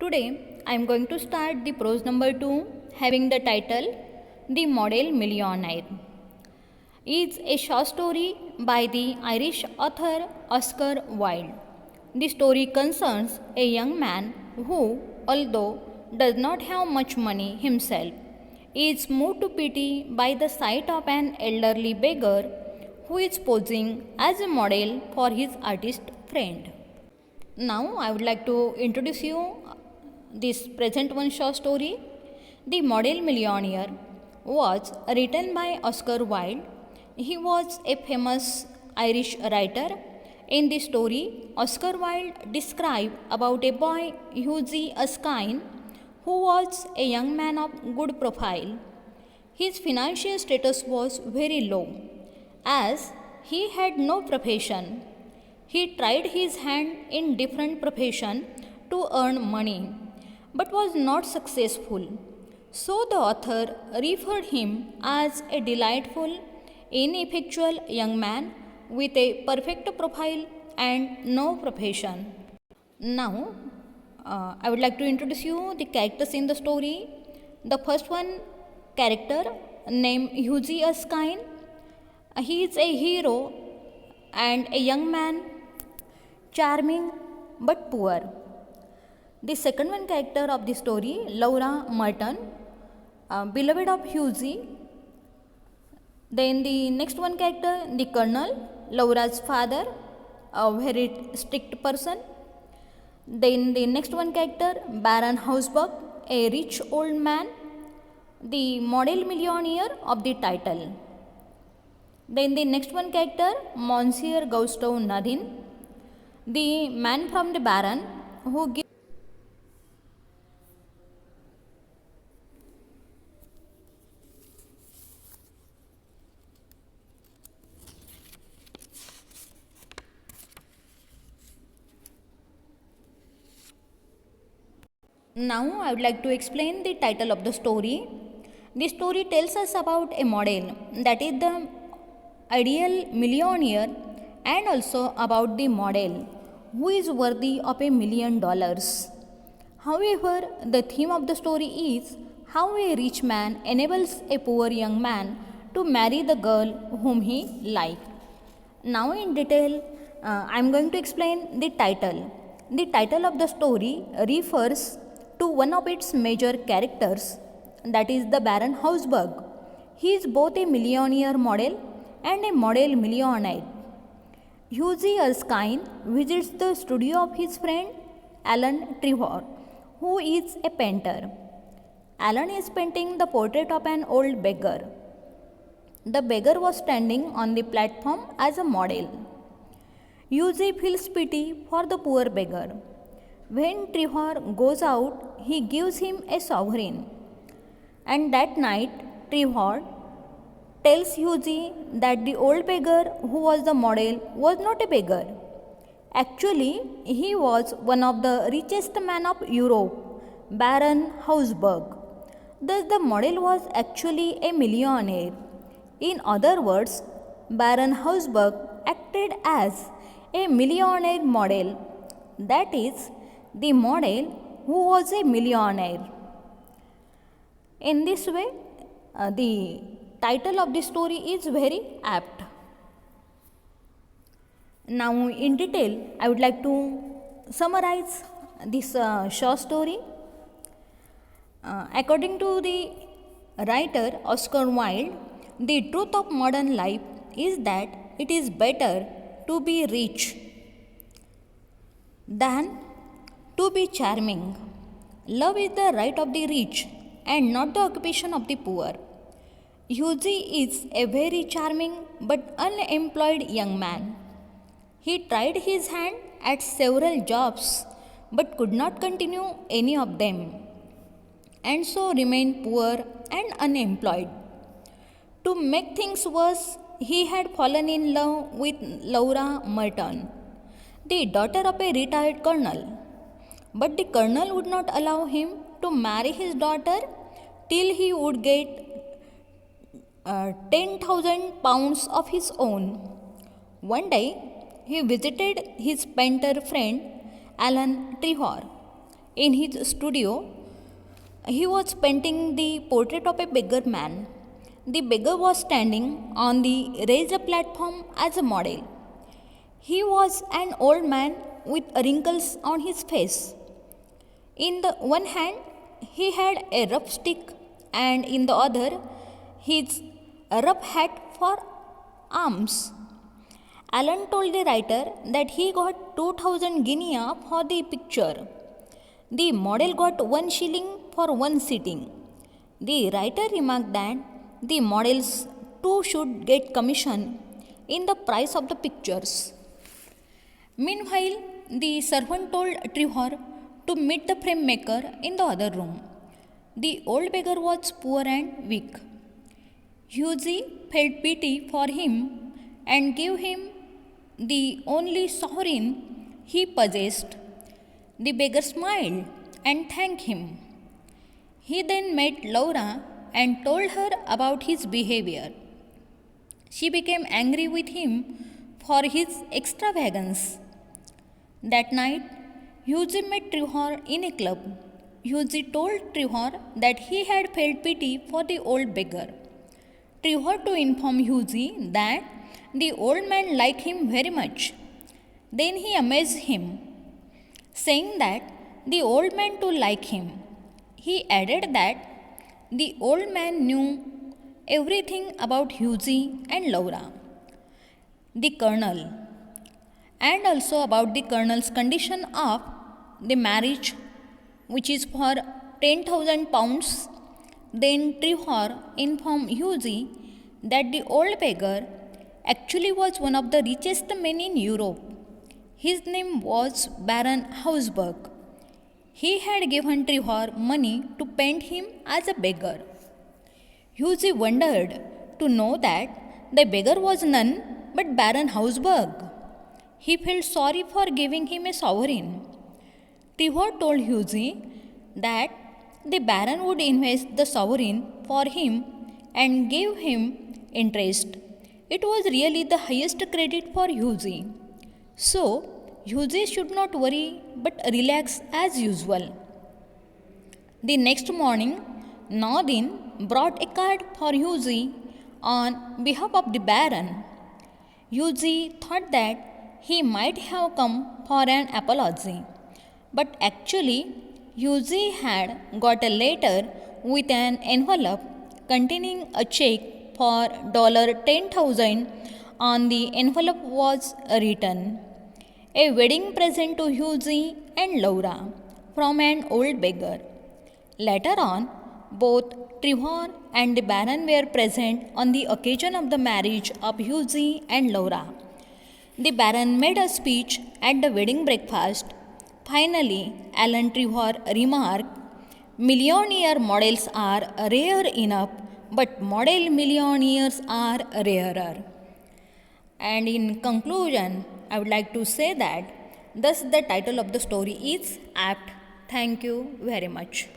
Today I am going to start the prose number 2 having the title The Model Millionaire. It's a short story by the Irish author Oscar Wilde. The story concerns a young man who, although does not have much money himself, is moved to pity by the sight of an elderly beggar who is posing as a model for his artist friend. Now I would like to introduce you this present one short story. The Model Millionaire was written by Oscar Wilde. He was a famous Irish writer. In the story, Oscar Wilde described about a boy Hugh Erskine who was a young man of good profile. His financial status was very low as he had no profession. He tried his hand in different professions to earn money but was not successful. So the author referred him as a delightful, ineffectual young man with a perfect profile and no profession. Now, I would like to introduce you the characters in the story. The first one character named Hugh Erskine. He is a hero and a young man, charming but poor. The second one character of the story, Laura Merton, beloved of Hugh. Then the next one character, the Colonel, Laura's father, a very strict person. Then the next one character, Baron Hausberg, a rich old man, the model millionaire of the title. Then the next one character, Monsieur Gustave Nadine, the man from the Baron who gives Now I would like to explain the title of the story. The story tells us about a model, that is the ideal millionaire, and also about the model who is worthy of $1,000,000. However, the theme of the story is how a rich man enables a poor young man to marry the girl whom he likes. Now in detail, I am going to explain the title. The title of the story refers to one of its major characters, that is the Baron Hausberg. He is both a millionaire model and a model millionaire. Hugh Erskine visits the studio of his friend Alan Trevor, who is a painter. Alan is painting the portrait of an old beggar. The beggar was standing on the platform as a model. Hugh feels pity for the poor beggar. When Trevor goes out, he gives him a sovereign. And that night, Trevor tells Hugh that the old beggar who was the model was not a beggar. Actually, he was one of the richest men of Europe, Baron Hausberg. Thus, the model was actually a millionaire. In other words, Baron Hausberg acted as a millionaire model, that is, the model who was a millionaire. In this way, the title of the story is very apt. Now, in detail, I would like to summarize this short story. According to the writer Oscar Wilde, the truth of modern life is that it is better to be rich than to be charming. Love is the right of the rich and not the occupation of the poor. Hugh is a very charming but unemployed young man. He tried his hand at several jobs but could not continue any of them, and so remained poor and unemployed. To make things worse, he had fallen in love with Laura Merton, the daughter of a retired colonel. But the colonel would not allow him to marry his daughter till he would get 10,000 pounds of his own. One day, he visited his painter friend Alan Trevor In his studio, he was painting the portrait of a beggar man. The beggar was standing on the raised platform as a model. He was an old man with wrinkles on his face. In the one hand, he had a rough stick, and in the other, his rough hat for arms. Allen told the writer that he got 2000 guinea for the picture. The model got 1 shilling for one sitting. The writer remarked that the models too should get commission in the price of the pictures. Meanwhile, the servant told Trevor to meet the frame maker in the other room. The old beggar was poor and weak. Hughie felt pity for him and gave him the only sovereign he possessed. The beggar smiled and thanked him. He then met Laura and told her about his behavior. She became angry with him for his extravagance. That night, Hughie met Trevor in a club. Hughie told Trevor that he had felt pity for the old beggar. Trevor to inform Hughie that the old man liked him very much. Then he amazed him, saying that the old man too liked him. He added that the old man knew everything about Hughie and Laura, the colonel, and also about the colonel's condition of the marriage, which is for 10,000 pounds. Then Trevor informed Hughie that the old beggar actually was one of the richest men in Europe. His name was Baron Hausberg. He had given Trevor money to paint him as a beggar. Hughie wondered to know that the beggar was none but Baron Hausberg. He felt sorry for giving him a sovereign. Trevor told Hughie that the Baron would invest the sovereign for him and gave him interest. It was really the highest credit for Hughie. So, Hughie should not worry but relax as usual. The next morning, Nordin brought a card for Hughie on behalf of the Baron. Hughie thought that he might have come for an apology, but actually, Hughie had got a letter with an envelope containing a check for $10,000. On the envelope was written, "A wedding present to Hughie and Laura from an old beggar." Later on, both Trevor and the Baron were present on the occasion of the marriage of Hughie and Laura. The Baron made a speech at the wedding breakfast. Finally, Alan Trevor remarked, "Millionaire models are rare enough, but model millionaires are rarer." And in conclusion, I would like to say that thus the title of the story is apt. Thank you very much.